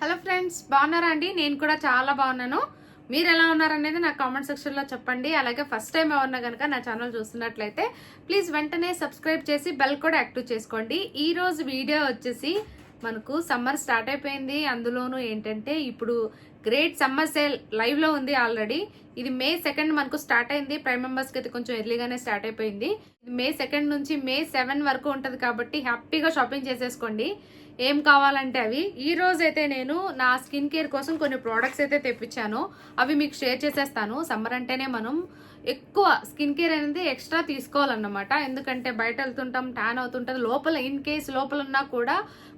Hello friends, బాగున్నారా అండి? నేను కూడా చాలా బాగున్నాను. మీరు ఎలా ఉన్నారనేది నా కామెంట్ సెక్షన్లో చెప్పండి. అలాగే ఫస్ట్ టైం ఎవరన్నా కనుక నా ఛానల్ చూస్తున్నట్లయితే ప్లీజ్ వెంటనే సబ్స్క్రైబ్ చేసి బెల్ కూడా యాక్టివ్ చేసుకోండి. ఈ రోజు వీడియో వచ్చేసి మనకు సమ్మర్ స్టార్ట్ అయిపోయింది. అందులోనూ ఏంటంటే ఇప్పుడు గ్రేట్ సమ్మర్ సేల్ లైవ్లో ఉంది ఆల్రెడీ. ఇది మే 2 మనకు స్టార్ట్ అయింది. ప్రైమ్ మెంబర్స్కి అయితే కొంచెం ఎర్లీగానే స్టార్ట్ అయిపోయింది. మే 2 నుంచి మే 7 వరకు ఉంటుంది కాబట్టి హ్యాపీగా షాపింగ్ చేసేసుకోండి. ఏం కావాలంటే అవి. ఈ రోజు అయితే నేను నా స్కిన్ కేర్ కోసం కొన్ని ప్రోడక్ట్స్ అయితే తెప్పించాను. అవి మీకు షేర్ చేసేస్తాను. సమ్మర్ అంటేనే మనం ఎక్కువ స్కిన్ కేర్ అనేది ఎక్స్ట్రా తీసుకోవాలన్నమాట. ఎందుకంటే బయట వెళ్తుంటాం, ట్యాన్ అవుతుంటుంది. లోపల ఇన్ కేస్ లోపల ఉన్నా కూడా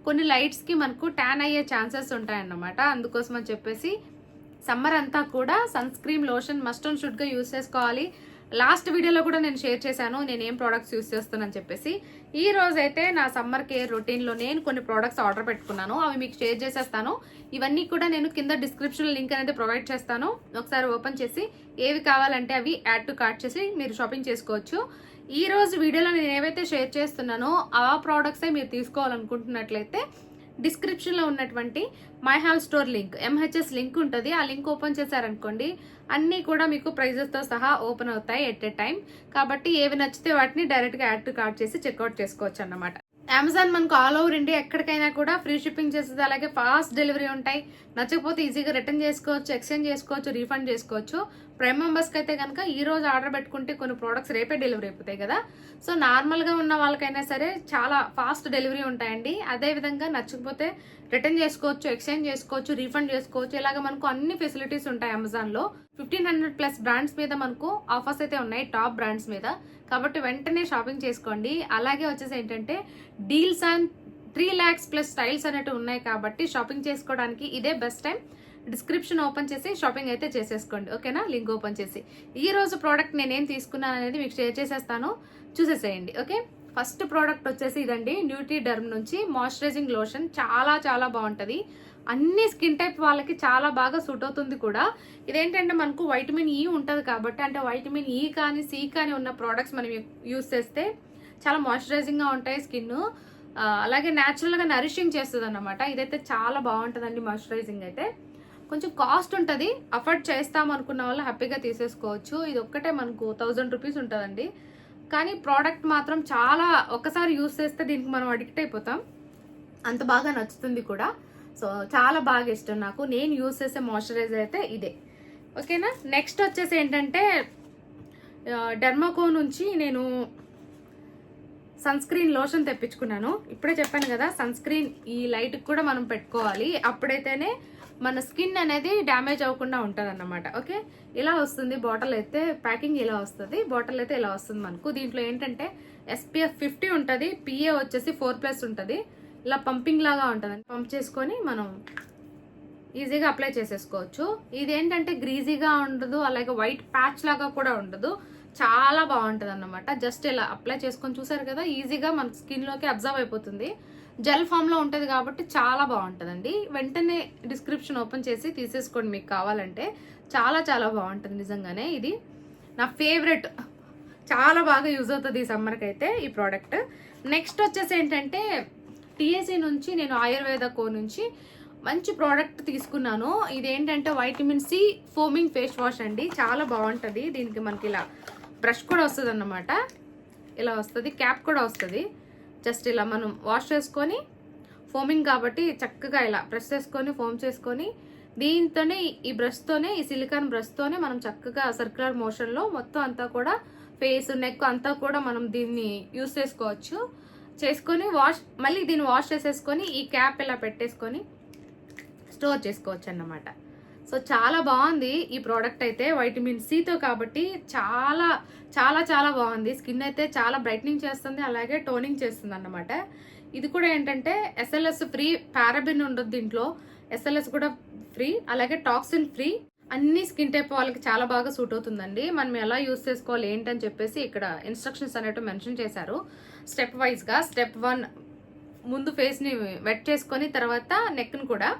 కొన్ని లైట్స్కి మనకు ట్యాన్ అయ్యే ఛాన్సెస్ ఉంటాయన్నమాట. అందుకోసం అని చెప్పేసి సమ్మర్ అంతా కూడా sunscreen lotion must and షుడ్గా యూజ్ చేసుకోవాలి. లాస్ట్ వీడియోలో కూడా నేను షేర్ చేశాను నేను ఏం ప్రోడక్ట్స్ యూజ్ చేస్తానని చెప్పేసి. ఈ రోజు అయితే నా సమ్మర్ కేర్ రొటీన్లో నేను కొన్ని ప్రోడక్ట్స్ ఆర్డర్ పెట్టుకున్నాను. అవి మీకు షేర్ చేసేస్తాను. ఇవన్నీ కూడా నేను కింద డిస్క్రిప్షన్ లింక్ అనేది ప్రొవైడ్ చేస్తాను. ఒకసారి ఓపెన్ చేసి ఏవి కావాలంటే అవి యాడ్ టు కార్ట్ చేసి మీరు షాపింగ్ చేసుకోవచ్చు. ఈ రోజు వీడియోలో నేను ఏవైతే షేర్ చేస్తున్నానో ఆ ప్రోడక్ట్సే మీరు తీసుకోవాలనుకుంటున్నట్లయితే డిస్క్రిప్షన్లో ఉన్నటువంటి my hall store link, MHS link ఉంటుంది. ఆ లింక్ ఓపెన్ చేశారనుకోండి అన్నీ కూడా మీకు ప్రైజెస్తో సహా ఓపెన్ అవుతాయి ఎట్ ఏ టైం. కాబట్టి ఏవి నచ్చితే వాటిని డైరెక్ట్గా యాడ్ టు కార్ట్ చేసి చెక్అవుట్ చేసుకోవచ్చు అన్నమాట. అమెజాన్ మనకు ఆల్ ఓవర్ ఇండియా ఎక్కడికైనా కూడా ఫ్రీ షిప్పింగ్ చేస్తుంది. అలాగే ఫాస్ట్ డెలివరీ ఉంటాయి. నచ్చకపోతే ఈజీగా రిటర్న్ చేసుకోవచ్చు, ఎక్స్చేంజ్ చేసుకోవచ్చు, రీఫండ్ చేసుకోవచ్చు. ప్రైమ్ మెంబర్స్కి అయితే కనుక ఈ రోజు ఆర్డర్ పెట్టుకుంటే కొన్ని ప్రోడక్ట్స్ రేపే డెలివరీ అయిపోతాయి కదా. సో నార్మల్గా ఉన్న వాళ్ళకైనా సరే చాలా ఫాస్ట్ డెలివరీ ఉంటాయండి. అదేవిధంగా నచ్చకపోతే రిటర్న్ చేసుకోవచ్చు, ఎక్స్చేంజ్ చేసుకోవచ్చు, రీఫండ్ చేసుకోవచ్చు. ఇలాగ మనకు అన్ని ఫెసిలిటీస్ ఉంటాయి అమెజాన్లో. 1500+ బ్రాండ్స్ మీద మనకు ఆఫర్స్ అయితే ఉన్నాయి, టాప్ బ్రాండ్స్ మీద. కాబట్టి వెంటనే షాపింగ్ చేసుకోండి. అలాగే వచ్చేసి ఏంటంటే డీల్స్ అండ్ 3 lakhs+ స్టైల్స్ అనేవి ఉన్నాయి. కాబట్టి షాపింగ్ చేసుకోవడానికి ఇదే బెస్ట్ టైం. డిస్క్రిప్షన్ ఓపెన్ చేసి షాపింగ్ అయితే చేసేసుకోండి, ఓకేనా? లింక్ ఓపెన్ చేసి ఈ రోజు ప్రోడక్ట్ నేనేం తీసుకున్నాను అనేది మీకు షేర్ చేసేస్తాను, చూసేసేయండి. ఓకే, ఫస్ట్ ప్రోడక్ట్ వచ్చేసి ఇదండి. న్యూట్రీ డర్మ్ నుంచి మాయిశ్చరైజింగ్ లోషన్. చాలా చాలా బాగుంటుంది. అన్ని స్కిన్ టైప్ వాళ్ళకి చాలా బాగా సూట్ అవుతుంది కూడా. ఇదేంటంటే మనకు వైటమిన్ ఈ ఉంటుంది కాబట్టి, అంటే వైటమిన్ ఈ కానీ సి కానీ ఉన్న ప్రోడక్ట్స్ మనం యూస్ చేస్తే చాలా మాయిశ్చరైజింగ్గా ఉంటాయి స్కిన్. అలాగే న్యాచురల్గా నరిషింగ్ చేస్తుంది అన్నమాట. ఇదైతే చాలా బాగుంటుందండి. మాయిశ్చరైజింగ్ అయితే కొంచెం కాస్ట్ ఉంటుంది. అఫోర్డ్ చేస్తాం అనుకున్న వాళ్ళు హ్యాపీగా తీసేసుకోవచ్చు. ఇది ఒక్కటే మనకు 1000 రూపీస్ ఉంటుందండి. కానీ ప్రోడక్ట్ మాత్రం చాలా, ఒక్కసారి యూస్ చేస్తే దీనికి మనం అడిక్ట్ అయిపోతాం. అంత బాగా నచ్చుతుంది కూడా. సో చాలా బాగా ఇష్టం నాకు. నేను యూస్ చేసే మాయిశ్చరైజర్ అయితే ఇదే, ఓకేనా? నెక్స్ట్ వచ్చేసి ఏంటంటే డెర్మాకో నుంచి నేను సన్ స్క్రీన్ లోషన్ తెప్పించుకున్నాను. ఇప్పుడే చెప్పాను కదా, సన్ స్క్రీన్ ఈ లైట్కి కూడా మనం పెట్టుకోవాలి. అప్పుడైతేనే మన స్కిన్ అనేది డ్యామేజ్ అవ్వకుండా ఉంటుంది అన్నమాట. ఓకే, ఇలా వస్తుంది బాటిల్ అయితే. ప్యాకింగ్ ఇలా వస్తుంది, బాటిల్ అయితే ఇలా వస్తుంది మనకు. దీంట్లో ఏంటంటే SPF 50 ఉంటుంది, PA వచ్చేసి 4+ ఉంటుంది. ఇలా పంపింగ్ లాగా ఉంటుంది. పంప్ చేసుకొని మనం ఈజీగా అప్లై చేసేసుకోవచ్చు. ఇదేంటంటే గ్రీజీగా ఉండదు, అలాగే వైట్ ప్యాచ్ లాగా కూడా ఉండదు. చాలా బాగుంటుంది అన్నమాట. జస్ట్ ఇలా అప్లై చేసుకొని చూసారు కదా, ఈజీగా మన స్కిన్లోకి అబ్జర్వ్ అయిపోతుంది. జెల్ ఫామ్లో ఉంటుంది కాబట్టి చాలా బాగుంటుందండి. వెంటనే డిస్క్రిప్షన్ ఓపెన్ చేసి తీసేసుకోండి మీకు కావాలంటే. చాలా చాలా బాగుంటుంది నిజంగానే. ఇది నా ఫేవరెట్, చాలా బాగా యూజ్ అవుతుంది ఈ సమ్మర్కి అయితే ఈ ప్రోడక్ట్. నెక్స్ట్ వచ్చేసి ఏంటంటే TAC నుంచి నేను ఆయుర్వేద కో నుంచి మంచి ప్రోడక్ట్ తీసుకున్నాను. ఇదేంటంటే vitamin C foaming face wash అండి. చాలా బాగుంటుంది. దీనికి మనకి ఇలా బ్రష్ కూడా వస్తుంది అన్నమాట. ఇలా వస్తుంది, క్యాప్ కూడా వస్తుంది. జస్ట్ ఇలా మనం వాష్ చేసుకొని, ఫోమింగ్ కాబట్టి చక్కగా ఇలా బ్రష్ చేసుకొని ఫోమ్ చేసుకొని, దీంతోనే ఈ బ్రష్తోనే, ఈ సిలికాన్ బ్రష్తోనే మనం చక్కగా సర్క్యులర్ మోషన్లో మొత్తం అంతా కూడా ఫేస్, నెక్ అంతా కూడా మనం దీన్ని యూస్ చేసుకోవచ్చు. చేసుకొని మళ్ళీ దీన్ని వాష్ చేసేసుకొని ఈ క్యాప్ ఇలా పెట్టేసుకొని స్టోర్ చేసుకోవచ్చు అన్నమాట. సో చాలా బాగుంది ఈ ప్రోడక్ట్ అయితే. వైటమిన్ Cతో కాబట్టి చాలా చాలా చాలా బాగుంది. స్కిన్ అయితే చాలా బ్రైట్నింగ్ చేస్తుంది, అలాగే టోనింగ్ చేస్తుంది అన్నమాట. ఇది కూడా ఏంటంటే SLS ఫ్రీ, పారాబిన్ ఉండదు దీంట్లో, SLS కూడా ఫ్రీ, అలాగే టాక్సిన్ ఫ్రీ. అన్ని స్కిన్ టైప్ వాళ్ళకి చాలా బాగా సూట్ అవుతుందండి. మనం ఎలా యూస్ చేసుకోవాలి ఏంటని చెప్పేసి ఇక్కడ ఇన్స్ట్రక్షన్స్ అనేవి మెన్షన్ చేశారు స్టెప్ వైజ్గా. స్టెప్ 1 ముందు ఫేస్ని వెట్ చేసుకొని, తర్వాత నెక్ని కూడా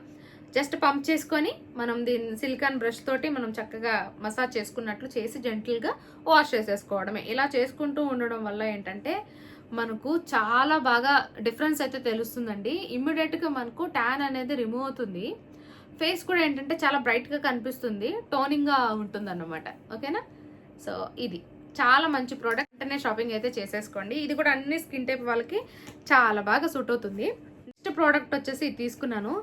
జస్ట్ పంప్ చేసుకొని మనం దీన్ని సిలికాన్ బ్రష్ తోటి మనం చక్కగా మసాజ్ చేసుకున్నట్లు చేసి జెంటిల్గా వాష్ చేసేసుకోవడమే. ఇలా చేసుకుంటూ ఉండడం వల్ల ఏంటంటే మనకు చాలా బాగా డిఫరెన్స్ అయితే తెలుస్తుందండి. ఇమ్మీడియట్గా మనకు ట్యాన్ అనేది రిమూవ్ అవుతుంది. ఫేస్ కూడా ఏంటంటే చాలా బ్రైట్గా కనిపిస్తుంది, టోనింగ్గా ఉంటుంది అన్నమాట. ఓకేనా? సో ఇది చాలా మంచి ప్రోడక్ట్. వెంటనే షాపింగ్ అయితే చేసేసుకోండి. ఇది కూడా అన్ని స్కిన్ టైప్ వాళ్ళకి చాలా బాగా సూట్ అవుతుంది. నెక్స్ట్ ప్రోడక్ట్ వచ్చేసి ఇది తీసుకున్నాను.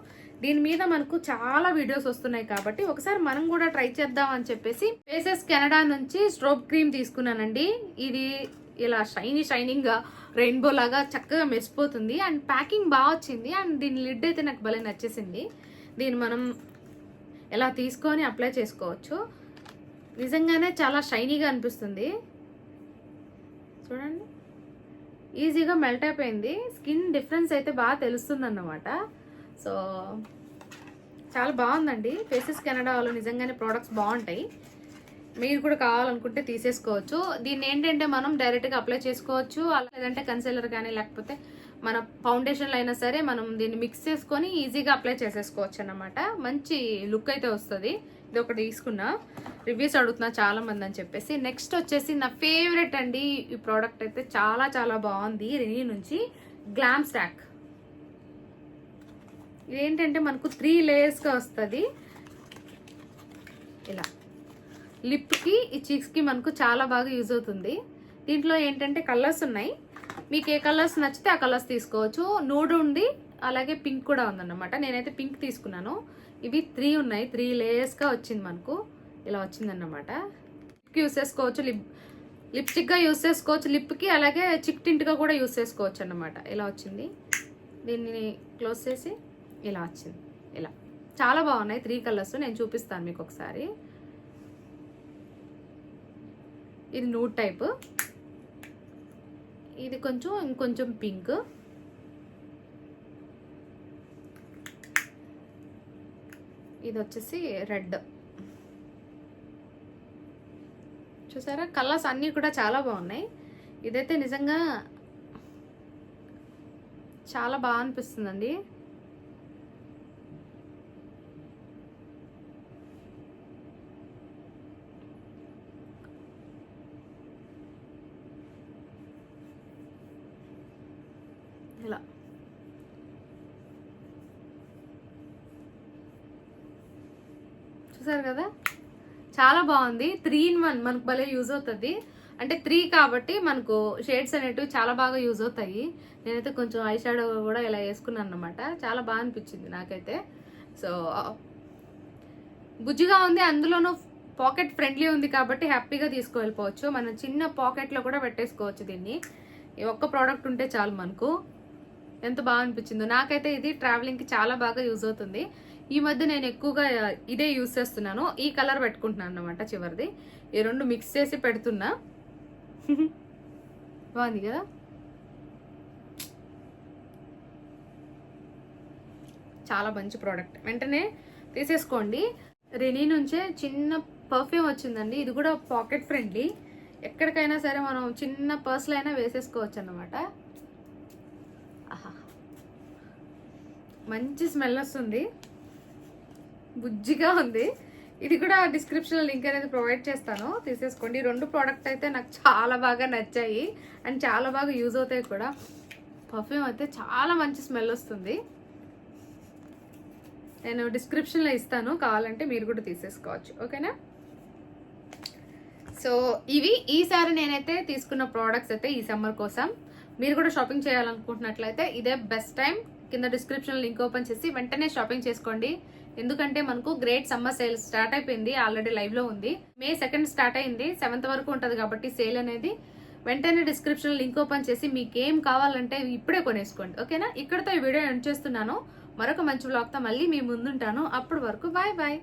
దీని మీద మనకు చాలా వీడియోస్ వస్తున్నాయి కాబట్టి ఒకసారి మనం కూడా ట్రై చేద్దాం అని చెప్పేసి ఫేసెస్ కెనడా నుంచి స్ట్రోబ్ క్రీమ్ తీసుకున్నానండి. ఇది ఇలా షైనింగ్గా రెయిన్బో లాగా చక్కగా మెరిసిపోతుంది అండ్ ప్యాకింగ్ బాగా వచ్చింది. అండ్ దీని లిడ్ అయితే నాకు భలే నచ్చేసింది. దీన్ని మనం ఎలా తీసుకొని అప్లై చేసుకోవచ్చు. నిజంగానే చాలా షైనీగా అనిపిస్తుంది. చూడండి, ఈజీగా మెల్ట్ అయిపోయింది. స్కిన్ డిఫరెన్స్ అయితే బాగా తెలుస్తుంది అన్నమాట. సో చాలా బాగుందండి. ఫేసెస్ కెనడా వాళ్ళు నిజంగానే ప్రోడక్ట్స్ బాగుంటాయి. మీరు కూడా కావాలనుకుంటే తీసేసుకోవచ్చు. దీన్ని ఏంటంటే మనం డైరెక్ట్గా అప్లై చేసుకోవచ్చు, లేదంటే కన్సీలర్ కానీ లేకపోతే మన ఫౌండేషన్లో అయినా సరే మనం దీన్ని మిక్స్ చేసుకొని ఈజీగా అప్లై చేసేసుకోవచ్చు అన్నమాట. మంచి లుక్ అయితే వస్తుంది. ఇది ఒకటి తీసుకున్నా, రివ్యూస్ అడుగుతున్నా చాలా మంది అని చెప్పేసి. నెక్స్ట్ వచ్చేసి నా ఫేవరెట్ అండి. ఈ ప్రోడక్ట్ అయితే చాలా చాలా బాగుంది. రెనీ నుంచి గ్లామ్ స్టాక్. ఇదేంటంటే మనకు 3 లేయర్స్గా వస్తుంది. ఇలా లిప్కి ఈ చీక్స్కి మనకు చాలా బాగా యూజ్ అవుతుంది. దీంట్లో ఏంటంటే కలర్స్ ఉన్నాయి. మీకు ఏ కలర్స్ నచ్చితే ఆ కలర్స్ తీసుకోవచ్చు. నూడ్ ఉంది, అలాగే పింక్ కూడా ఉందన్నమాట. నేనైతే పింక్ తీసుకున్నాను. ఇవి 3 ఉన్నాయి. 3 లేయర్స్గా వచ్చింది మనకు. ఇలా వచ్చిందన్నమాట. లిప్కి యూస్ చేసుకోవచ్చు, లిప్స్టిక్గా యూస్ చేసుకోవచ్చు లిప్కి, అలాగే చిక్ టింట్గా కూడా యూస్ చేసుకోవచ్చు అన్నమాట. ఇలా వచ్చింది. దీన్ని క్లోజ్ చేసి ఇలా వచ్చింది. ఇలా చాలా బాగున్నాయి 3 కలర్స్. నేను చూపిస్తాను మీకు ఒకసారి. ఇది నూడ్ టైప్, ఇది ఇంకొంచెం పింక్, ఇది వచ్చేసి రెడ్. చూసారా, కలర్స్ అన్నీ కూడా చాలా బాగున్నాయి. ఇదైతే నిజంగా చాలా బాగా అనిపిస్తుందండి. ఇలా చూసారు కదా, చాలా బాగుంది. 3 in 1 మనకు భలే యూజ్ అవుతుంది. అంటే 3 కాబట్టి మనకు షేడ్స్ అనేటివి చాలా బాగా యూజ్ అవుతాయి. నేనైతే కొంచెం ఐ షాడో కూడా ఇలా వేసుకున్నాను అన్నమాట. చాలా బాగా అనిపించింది నాకైతే. సో బుజ్జిగా ఉంది, అందులోనూ పాకెట్ ఫ్రెండ్లీ ఉంది కాబట్టి హ్యాపీగా తీసుకువెళ్ళిపోవచ్చు. మనం చిన్న పాకెట్లో కూడా పెట్టేసుకోవచ్చు దీన్ని. ఈ ఒక్క ప్రోడక్ట్ ఉంటే చాలు మనకు. ఎంత బాగా అనిపించిందో నాకైతే. ఇది ట్రావెలింగ్కి చాలా బాగా యూజ్ అవుతుంది. ఈ మధ్య నేను ఎక్కువగా ఇదే యూజ్ చేస్తున్నాను. ఈ కలర్ పెట్టుకుంటున్నాను అన్నమాట చివరిది. ఈ 2 మిక్స్ చేసి పెడుతున్నా. బాగుంది కదా. చాలా మంచి ప్రోడక్ట్, వెంటనే తీసేసుకోండి. రెనీ నుంచే చిన్న పర్ఫ్యూమ్ వచ్చిందండి. ఇది కూడా పాకెట్ ఫ్రెండ్లీ. ఎక్కడికైనా సరే మనం చిన్న పర్స్లో అయినా వేసేసుకోవచ్చు అన్నమాట. మంచి స్మెల్ వస్తుంది, బుజ్జిగా ఉంది. ఇది కూడా డిస్క్రిప్షన్లో లింక్ అనేది ప్రొవైడ్ చేస్తాను, తీసేసుకోండి. 2 ప్రోడక్ట్ అయితే నాకు చాలా బాగా నచ్చాయి అండ్ చాలా బాగా యూజ్ అవుతాయి కూడా. పర్ఫ్యూమ్ అయితే చాలా మంచి స్మెల్ వస్తుంది. నేను డిస్క్రిప్షన్లో ఇస్తాను, కావాలంటే మీరు కూడా తీసేసుకోవచ్చు. ఓకేనా? సో ఇవి ఈసారి నేనైతే తీసుకున్న ప్రోడక్ట్స్ అయితే ఈ సమ్మర్ కోసం. మీరు కూడా షాపింగ్ చేయాలనుకుంటున్నట్లయితే ఇదే బెస్ట్ టైం. కింద డిస్క్రిప్షన్ లింక్ ఓపెన్ చేసి వెంటనే షాపింగ్ చేసుకోండి. ఎందుకంటే మనకు గ్రేట్ సమ్మర్ సేల్ స్టార్ట్ అయిపోయింది, ఆల్రెడీ లైవ్లో ఉంది. May 2 స్టార్ట్ అయింది, 7th వరకు ఉంటుంది కాబట్టి సేల్ అనేది. వెంటనే డిస్క్రిప్షన్ లింక్ ఓపెన్ చేసి మీకు ఏం కావాలంటే ఇప్పుడే కొనేసుకోండి. ఓకేనా? ఇక్కడతో ఈ వీడియో ఎండ్ చేస్తున్నాను. మరొక మంచి వ్లాగ్తో మళ్ళీ మీ ముందుంటాను. అప్పటి వరకు బాయ్ బాయ్.